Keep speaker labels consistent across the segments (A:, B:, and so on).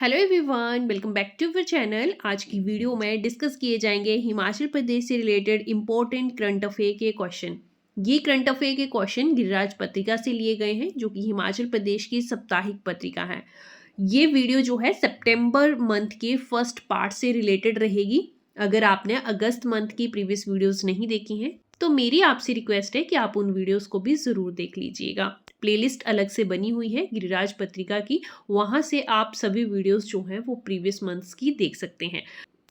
A: Hello everyone, welcome back to our channel. आज की video में डिस्कस किए जाएंगे हिमाचल प्रदेश से रिलेटेड इंपॉर्टेंट करंट अफेयर के क्वेश्चन। ये करंट अफेयर के क्वेश्चन गिरिराज पत्रिका से लिए गए हैं, जो कि हिमाचल प्रदेश की साप्ताहिक पत्रिका है। ये वीडियो जो है सितंबर मंथ के फर्स्ट पार्ट से रिलेटेड रहेगी। अगर आपने अगस्त मंथ की प्रीवियस वीडियोस नहीं देखी हैं तो मेरी आपसे रिक्वेस्ट है कि आप उन वीडियोस को भी ज़रूर देख लीजिएगा। प्लेलिस्ट अलग से बनी हुई है गिरिराज पत्रिका की, वहां से आप सभी वीडियोस जो हैं वो प्रीवियस मंथ्स की देख सकते हैं।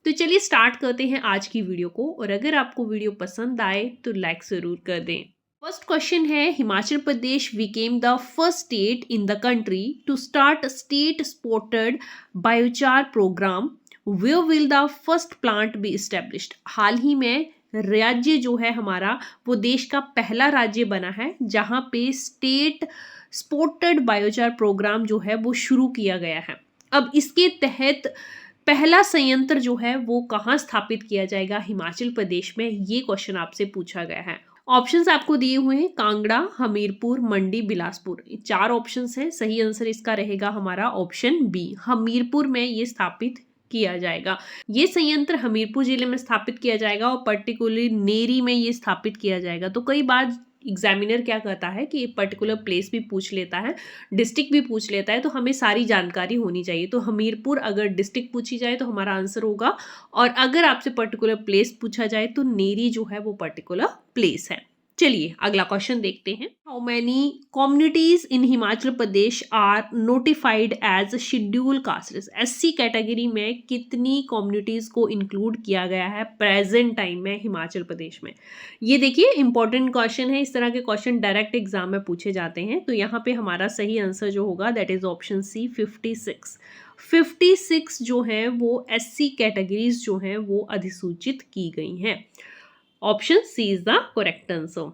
A: तो चलिए स्टार्ट करते हैं आज की वीडियो को, और अगर आपको वीडियो पसंद आए तो लाइक ज़रूर कर दें। फर्स्ट क्वेश्चन है, Himachal Pradesh became the first state in the country to start state spotted biochar programme. Where will the first plant be established. हाल ही में राज्य जो है हमारा वो देश का पहला राज्य बना है जहां पे स्टेट स्पॉटेड बायोचार प्रोग्राम जो है वो शुरू किया गया है। अब इसके तहत पहला संयंत्र जो है वो कहाँ स्थापित किया जाएगा हिमाचल प्रदेश में, ये क्वेश्चन आपसे पूछा गया है। ऑप्शंस आपको दिए हुए हैं, कांगड़ा, हमीरपुर, मंडी, बिलासपुर। चार ऑप्शंस हैं। सही आंसर इसका रहेगा हमारा ऑप्शन बी, हमीरपुर में ये स्थापित किया जाएगा। ये संयंत्र हमीरपुर जिले में स्थापित किया जाएगा और पर्टिकुलरली नेरी में ये स्थापित किया जाएगा। तो कई बार एग्जामिनर क्या करता है कि पर्टिकुलर प्लेस भी पूछ लेता है, डिस्ट्रिक्ट भी पूछ लेता है, तो हमें सारी जानकारी होनी चाहिए। तो हमीरपुर अगर डिस्ट्रिक्ट पूछी जाए तो हमारा आंसर होगा, और अगर आपसे पर्टिकुलर प्लेस पूछा जाए तो नेरी जो है वो पर्टिकुलर प्लेस है। चलिए अगला क्वेश्चन देखते हैं। How many communities in Himachal Pradesh are notified as scheduled castes. SC category में कितनी कम्युनिटीज को इंक्लूड किया गया है प्रेजेंट टाइम में हिमाचल प्रदेश में। ये देखिए इंपॉर्टेंट क्वेश्चन है। इस तरह के क्वेश्चन डायरेक्ट एग्जाम में पूछे जाते हैं। तो यहाँ पे हमारा सही आंसर जो होगा दैट इज ऑप्शन सी, 56। 56 जो है वो एससी कैटेगरीज जो हैं वो अधिसूचित की गई हैं। Option C is the correct answer.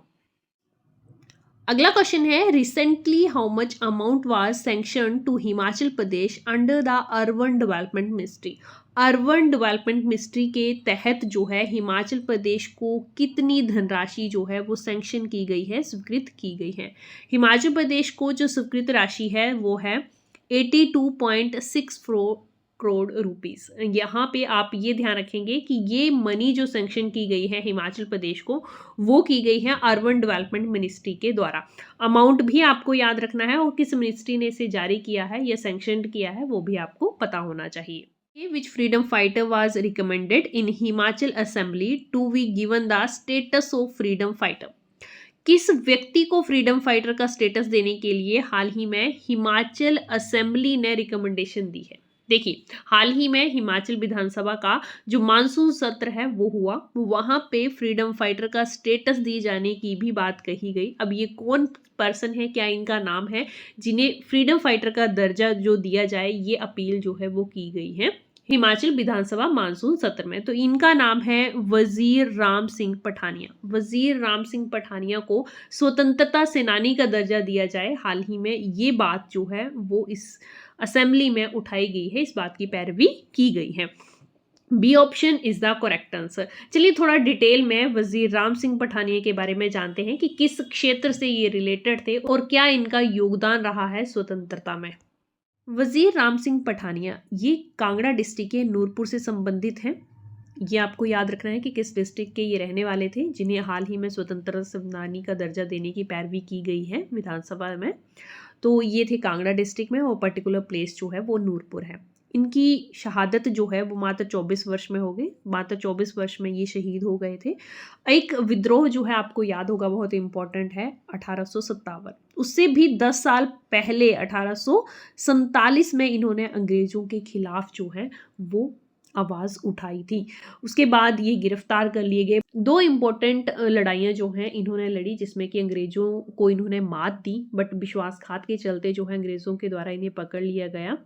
A: अगला क्वेश्चन है, recently how much amount was sanction to Himachal Pradesh under the urban development ministry. Urban development ministry के तहत जो है हिमाचल प्रदेश को कितनी धनराशि जो है वो सैंक्शन की गई है, स्वीकृत की गई है। हिमाचल प्रदेश को जो स्वीकृत राशि है वो है 82.64 करोड़ रुपीस। यहाँ पे आप ये ध्यान रखेंगे कि ये मनी जो सैंक्शन की गई है हिमाचल प्रदेश को वो की गई है अर्बन डेवलपमेंट मिनिस्ट्री के द्वारा। अमाउंट भी आपको याद रखना है और किस मिनिस्ट्री ने इसे जारी किया है या सैंक्शन किया है वो भी आपको पता होना चाहिए। Which freedom fighter was recommended in Himachal assembly to be given the status of freedom fighter. किस व्यक्ति को फ्रीडम फाइटर का स्टेटस देने के लिए हाल ही में हिमाचल असेंबली ने रिकमेंडेशन दी है। देखिए हाल ही में हिमाचल विधानसभा का जो मानसून सत्र है वो हुआ, वहां पे फ्रीडम फाइटर का स्टेटस दिए जाने की भी बात कही गई। अब ये कौन पर्सन है, क्या इनका नाम है जिन्हें फ्रीडम फाइटर का दर्जा जो दिया जाए, ये अपील जो है वो की गई है हिमाचल विधानसभा मानसून सत्र में। तो इनका नाम है वजीर राम सिंह पठानिया। वजीर राम सिंह पठानिया को स्वतंत्रता सेनानी का दर्जा दिया जाए, हाल ही में ये बात जो है वो इस असेंबली में उठाई गई है, इस बात की पैरवी की गई है। B option is the correct answer. चलिए थोड़ा डिटेल में वजीर राम सिंह पठानिया के बारे में जानते हैं कि किस क्षेत्र से ये रिलेटेड थे और क्या इनका योगदान रहा है स्वतंत्रता में। वजीर राम सिंह पठानिया ये कांगड़ा डिस्ट्रिक्ट के नूरपुर से संबंधित हैं। ये आपको याद रखना है कि किस डिस्ट्रिक्ट के ये रहने वाले थे जिन्हें हाल ही में स्वतंत्रता सेनानी का दर्जा देने की पैरवी की गई है विधानसभा में। तो ये थे कांगड़ा डिस्ट्रिक्ट में, और पर्टिकुलर प्लेस जो है वो नूरपुर है। इनकी शहादत जो है वो मात्र 24 वर्ष में हो गई। मात्र 24 वर्ष में ये शहीद हो गए थे। एक विद्रोह जो है आपको याद होगा, बहुत इंपॉर्टेंट है, 1857। उससे भी 10 साल पहले 1847 में इन्होंने अंग्रेजों के खिलाफ जो है वो आवाज़ उठाई थी। उसके बाद ये गिरफ्तार कर लिए गए। दो इम्पोर्टेंट लड़ाइयाँ जो हैं इन्होंने लड़ी, जिसमें कि अंग्रेज़ों को इन्होंने मात दी, बट विश्वासघात के चलते जो है अंग्रेज़ों के द्वारा इन्हें पकड़ लिया गया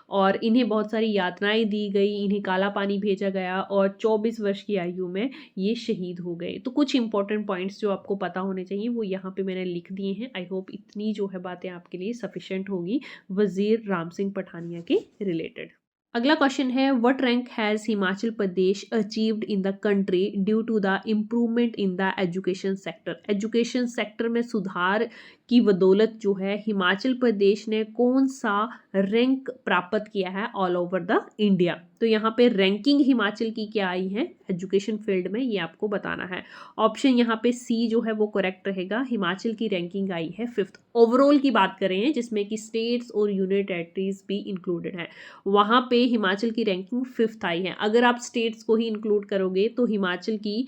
A: और इन्हें बहुत सारी यातनाएं दी गई, इन्हें काला पानी भेजा गया और 24 वर्ष की आयु में ये शहीद हो गए। तो कुछ इंपॉर्टेंट पॉइंट्स जो आपको पता होने चाहिए वो यहाँ पे मैंने लिख दिए हैं। आई होप इतनी जो है बातें आपके लिए सफिशिएंट होगी वजीर राम सिंह पठानिया के रिलेटेड। अगला क्वेश्चन है, what rank has Himachal Pradesh achieved in the country due to the improvement in the education sector. Education sector में सुधार की बदौलत जो है हिमाचल प्रदेश ने कौन सा रैंक प्राप्त किया है ऑल ओवर द इंडिया। तो यहाँ पे रैंकिंग हिमाचल की क्या आई है एजुकेशन फील्ड में, ये आपको बताना है। ऑप्शन यहाँ पे सी जो है वो करेक्ट रहेगा। हिमाचल की रैंकिंग आई है 5th। ओवरऑल की बात करें जिसमें कि स्टेट्स और यूनियन टेरिटरीज भी इंक्लूडेड हैं, वहाँ पे हिमाचल की रैंकिंग 5th आई है। अगर आप स्टेट्स को ही इंक्लूड करोगे तो हिमाचल की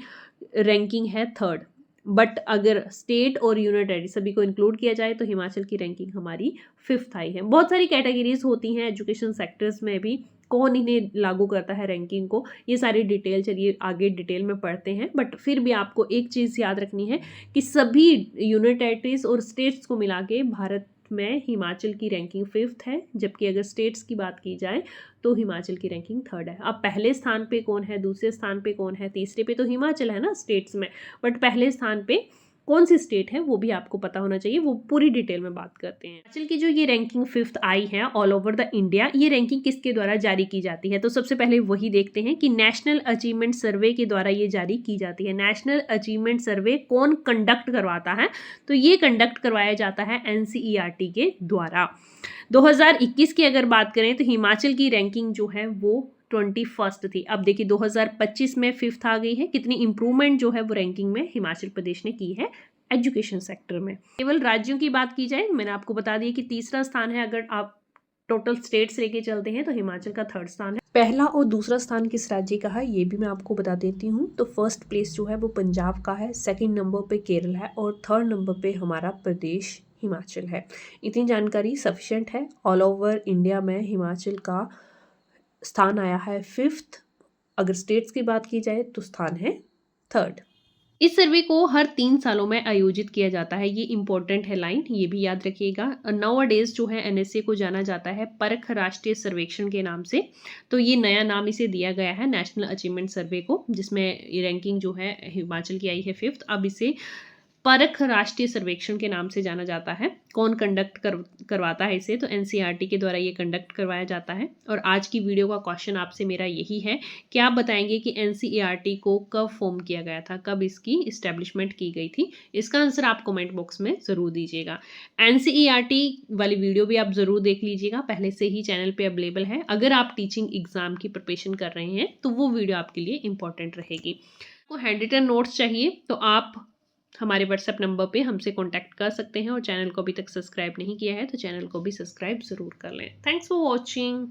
A: रैंकिंग है 3rd, बट अगर स्टेट और यूनियन टेरिटरी सभी को इंक्लूड किया जाए तो हिमाचल की रैंकिंग हमारी 5th आई है। बहुत सारी कैटेगरीज होती हैं एजुकेशन सेक्टर्स में भी, कौन इन्हें लागू करता है रैंकिंग को, ये सारी डिटेल चलिए आगे डिटेल में पढ़ते हैं। बट फिर भी आपको एक चीज़ याद रखनी है कि सभी यूनियन टेरिटरीज और स्टेट्स को मिला के भारत में हिमाचल की रैंकिंग 5th है, जबकि अगर स्टेट्स की बात की जाए तो हिमाचल की रैंकिंग 3rd है। अब पहले स्थान पे कौन है, दूसरे स्थान पे कौन है, तीसरे पे तो हिमाचल है ना स्टेट्स में, बट पहले स्थान पे कौन सी स्टेट है वो भी आपको पता होना चाहिए, वो पूरी डिटेल में बात करते हैं। हिमाचल की जो ये रैंकिंग 5th आई है ऑल ओवर द इंडिया, ये रैंकिंग किसके द्वारा जारी की जाती है, तो सबसे पहले वही देखते हैं कि नेशनल अचीवमेंट सर्वे के द्वारा ये जारी की जाती है। नेशनल अचीवमेंट सर्वे कौन कंडक्ट करवाता है, तो ये कंडक्ट करवाया जाता है NCERT के द्वारा। 2021 की अगर बात करें तो हिमाचल की रैंकिंग जो है वो 21st थी। अब देखिए 2025 में 5th आ गई है। कितनी इंप्रूवमेंट जो है वो रैंकिंग में हिमाचल प्रदेश ने की है एजुकेशन सेक्टर में। केवल राज्यों की बात की जाए, मैंने आपको बता दिया कि तीसरा स्थान है। अगर आप टोटल स्टेट्स लेके चलते हैं तो हिमाचल का 3rd स्थान है। पहला और दूसरा स्थान किस राज्य का है ये भी मैं आपको बता देती हूँ। तो फर्स्ट प्लेस जो है वो पंजाब का है, सेकंड नंबर पे केरल है और 3rd नंबर पे हमारा प्रदेश हिमाचल है। इतनी जानकारी सफिशिएंट है। ऑल ओवर इंडिया में हिमाचल का स्थान आया है 5th। अगर स्टेट्स की बात की जाए तो स्थान है 3rd। इस सर्वे को हर 3 सालों में आयोजित किया जाता है, ये इंपॉर्टेंट है लाइन, ये भी याद रखिएगा। नाउअडेज जो है NSA को जाना जाता है परख राष्ट्रीय सर्वेक्षण के नाम से, तो ये नया नाम इसे दिया गया है नेशनल अचीवमेंट सर्वे को, जिसमें रैंकिंग जो है हिमाचल की आई है 5th। अब इसे परख राष्ट्रीय सर्वेक्षण के नाम से जाना जाता है। कौन कंडक्ट करवाता है इसे, तो NCERT के द्वारा ये कंडक्ट करवाया जाता है। और आज की वीडियो का क्वेश्चन आपसे मेरा यही है कि आप बताएंगे कि NCERT को कब फॉर्म किया गया था, कब इसकी इस्टेब्लिशमेंट की गई थी। इसका आंसर आप कमेंट बॉक्स में ज़रूर दीजिएगा। NCERT वाली वीडियो भी आप ज़रूर देख लीजिएगा, पहले से ही चैनल पर अवेलेबल है। अगर आप टीचिंग एग्जाम की प्रिपरेशन कर रहे हैं तो वो वीडियो आपके लिए इंपॉर्टेंट रहेगी। आपको हैंड रिटन नोट्स चाहिए तो आप हमारे व्हाट्सएप नंबर पे हमसे कांटेक्ट कर सकते हैं, और चैनल को अभी तक सब्सक्राइब नहीं किया है तो चैनल को भी सब्सक्राइब ज़रूर कर लें। Thanks for watching.